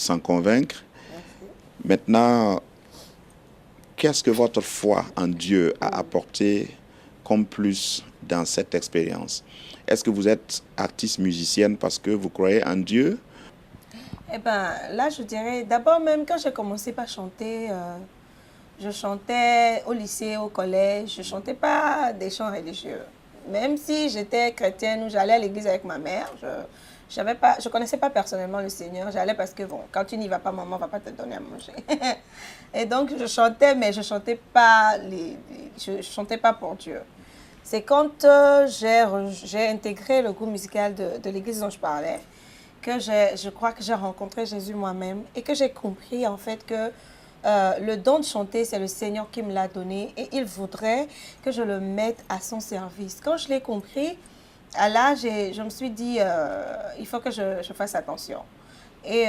sans convaincre. Merci. Maintenant, qu'est-ce que votre foi en Dieu a apporté comme plus dans cette expérience? Est-ce que vous êtes artiste musicienne parce que vous croyez en Dieu? Eh bien, là, je dirais, d'abord même quand j'ai commencé par chanter, je chantais au lycée, au collège, je ne chantais pas des chants religieux. Même si j'étais chrétienne ou j'allais à l'église avec ma mère, je ne connaissais pas personnellement le Seigneur. J'allais parce que, bon, quand tu n'y vas pas, maman ne va pas te donner à manger. Et donc, je chantais, mais je ne chantais pas, je chantais pas pour Dieu. C'est quand j'ai intégré le groupe musical de l'église dont je parlais, que je crois que j'ai rencontré Jésus moi-même et que j'ai compris en fait que le don de chanter, c'est le Seigneur qui me l'a donné et il voudrait que je le mette à son service. Quand je l'ai compris, là, je me suis dit, il faut que je fasse attention. Et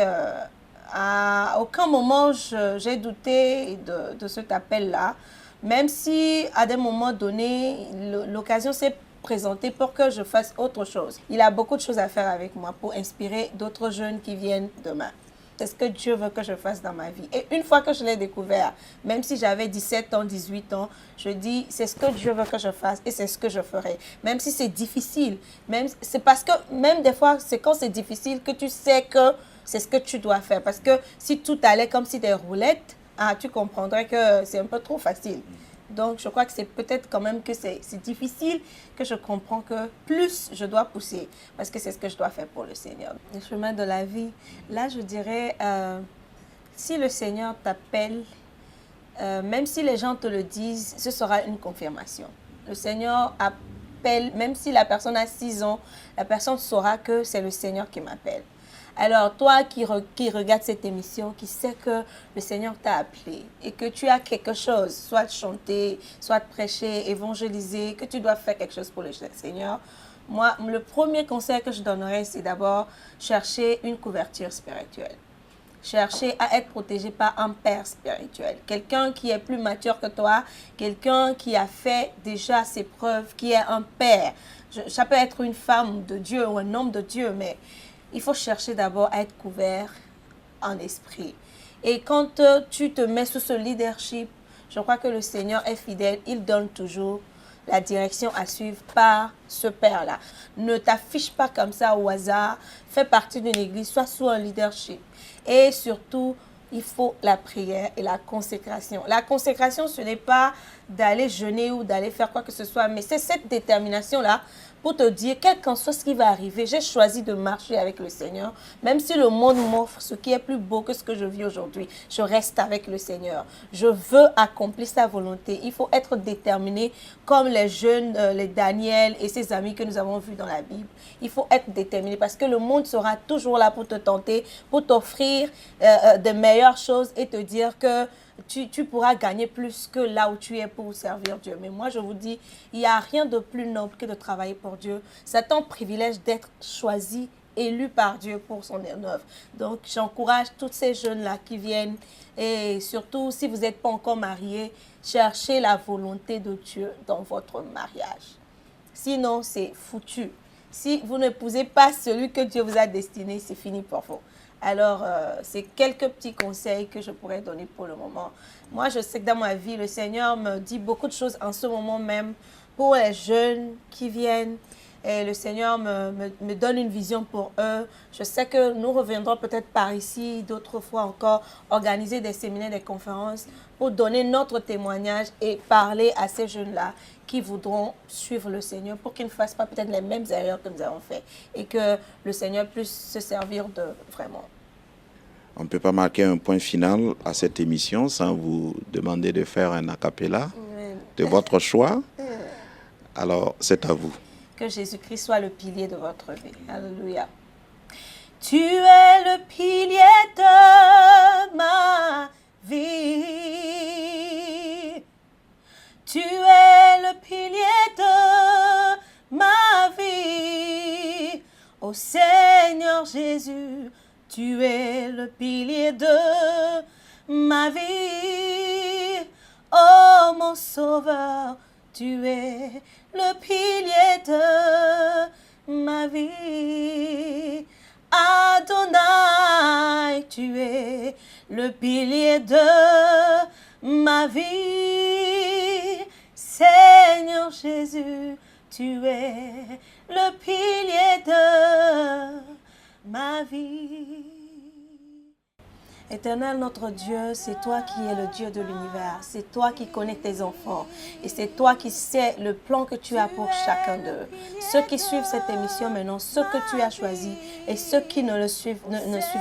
à aucun moment, j'ai douté de cet appel-là, même si à des moments donnés, l'occasion s'est présentée pour que je fasse autre chose. Il a beaucoup de choses à faire avec moi pour inspirer d'autres jeunes qui viennent demain. C'est ce que Dieu veut que je fasse dans ma vie. Et une fois que je l'ai découvert, même si j'avais 17 ans, 18 ans, je dis, c'est ce que Dieu veut que je fasse et c'est ce que je ferai. Même si c'est difficile, c'est parce que même des fois, c'est quand c'est difficile que tu sais que c'est ce que tu dois faire. Parce que si tout allait comme si des roulettes, tu comprendrais que c'est un peu trop facile. Donc, je crois que c'est peut-être quand même que c'est difficile, que je comprends que plus je dois pousser, parce que c'est ce que je dois faire pour le Seigneur. Le chemin de la vie, là, je dirais, si le Seigneur t'appelle, même si les gens te le disent, ce sera une confirmation. Le Seigneur appelle, même si la personne a 6 ans, la personne saura que c'est le Seigneur qui m'appelle. Alors, toi qui regardes cette émission, qui sais que le Seigneur t'a appelé et que tu as quelque chose, soit chanter, soit prêcher, évangéliser, que tu dois faire quelque chose pour le Seigneur, moi, le premier conseil que je donnerais, c'est d'abord chercher une couverture spirituelle. Chercher à être protégé par un père spirituel. Quelqu'un qui est plus mature que toi, quelqu'un qui a fait déjà ses preuves, qui est un père. Ça peut être une femme de Dieu ou un homme de Dieu, mais il faut chercher d'abord à être couvert en esprit. Et quand tu te mets sous ce leadership, je crois que le Seigneur est fidèle, il donne toujours la direction à suivre par ce Père-là. Ne t'affiche pas comme ça au hasard, fais partie d'une église, sois sous un leadership. Et surtout, il faut la prière et la consécration. La consécration, ce n'est pas d'aller jeûner ou d'aller faire quoi que ce soit, mais c'est cette détermination-là pour te dire, quel qu'en soit ce qui va arriver, j'ai choisi de marcher avec le Seigneur. Même si le monde m'offre ce qui est plus beau que ce que je vis aujourd'hui, je reste avec le Seigneur. Je veux accomplir sa volonté. Il faut être déterminé comme les jeunes, les Daniel et ses amis que nous avons vus dans la Bible. Il faut être déterminé parce que le monde sera toujours là pour te tenter, pour t'offrir de meilleures choses et te dire que tu pourras gagner plus que là où tu es pour servir Dieu. Mais moi, je vous dis, il n'y a rien de plus noble que de travailler pour Dieu. C'est un privilège d'être choisi, élu par Dieu pour son œuvre. Donc, j'encourage tous ces jeunes-là qui viennent et surtout, si vous n'êtes pas encore mariés, cherchez la volonté de Dieu dans votre mariage. Sinon, c'est foutu. Si vous n'épousez pas celui que Dieu vous a destiné, c'est fini pour vous. Alors, c'est quelques petits conseils que je pourrais donner pour le moment. Moi, je sais que dans ma vie, le Seigneur me dit beaucoup de choses en ce moment même pour les jeunes qui viennent. Et le Seigneur me donne une vision pour eux. Je sais que nous reviendrons peut-être par ici, d'autres fois encore, organiser des séminaires, des conférences pour donner notre témoignage et parler à ces jeunes-là qui voudront suivre le Seigneur pour qu'ils ne fassent pas peut-être les mêmes erreurs que nous avons fait et que le Seigneur puisse se servir de vraiment. On ne peut pas marquer un point final à cette émission sans vous demander de faire un a cappella de votre choix. Alors, c'est à vous. Que Jésus-Christ soit le pilier de votre vie. Alléluia. Tu es le pilier de ma vie. Tu es le pilier de ma vie. Ô Seigneur Jésus, tu es le pilier de ma vie. Oh mon Sauveur, tu es le pilier de ma vie. Adonai, tu es le pilier de ma vie. Seigneur Jésus, tu es le pilier de ma vie. Éternel notre Dieu, c'est toi qui es le Dieu de l'univers. C'est toi qui connais tes enfants. Et c'est toi qui sais le plan que tu as pour chacun d'eux. Ceux qui suivent cette émission maintenant, ceux que tu as choisis et ceux qui ne suivent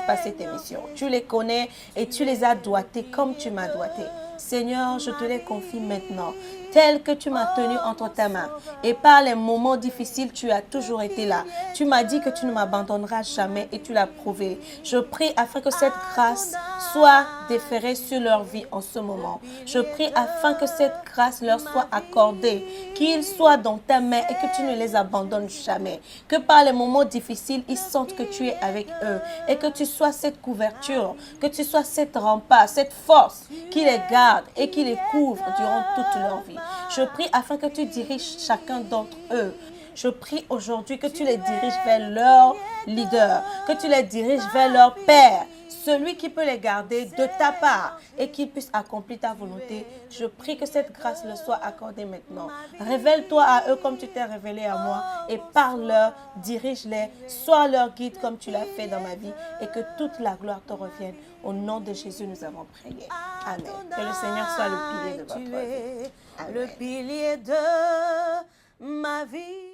pas cette émission. Tu les connais et tu les as doigtés comme tu m'as doigté. Seigneur, je te les confie maintenant, tel que tu m'as tenu entre ta main. Et par les moments difficiles, tu as toujours été là. Tu m'as dit que tu ne m'abandonneras jamais et tu l'as prouvé. Je prie afin que cette grâce soit déférée sur leur vie en ce moment. Je prie afin que cette grâce leur soit accordée, qu'ils soient dans ta main et que tu ne les abandonnes jamais. Que par les moments difficiles, ils sentent que tu es avec eux et que tu sois cette couverture, que tu sois cette rempart, cette force qui les garde et qui les couvre durant toute leur vie. Je prie afin que tu diriges chacun d'entre eux. Je prie aujourd'hui que tu les diriges vers leur leader, que tu les diriges vers leur père, celui qui peut les garder de ta part et qu'ils puissent accomplir ta volonté. Je prie que cette grâce leur soit accordée maintenant. Révèle-toi à eux comme tu t'es révélé à moi et parle-leur, dirige-les, sois leur guide comme tu l'as fait dans ma vie et que toute la gloire te revienne. Au nom de Jésus, nous avons prié. Amen. Que le Seigneur soit le pilier de votre vie. Amen. Le pilier de ma vie.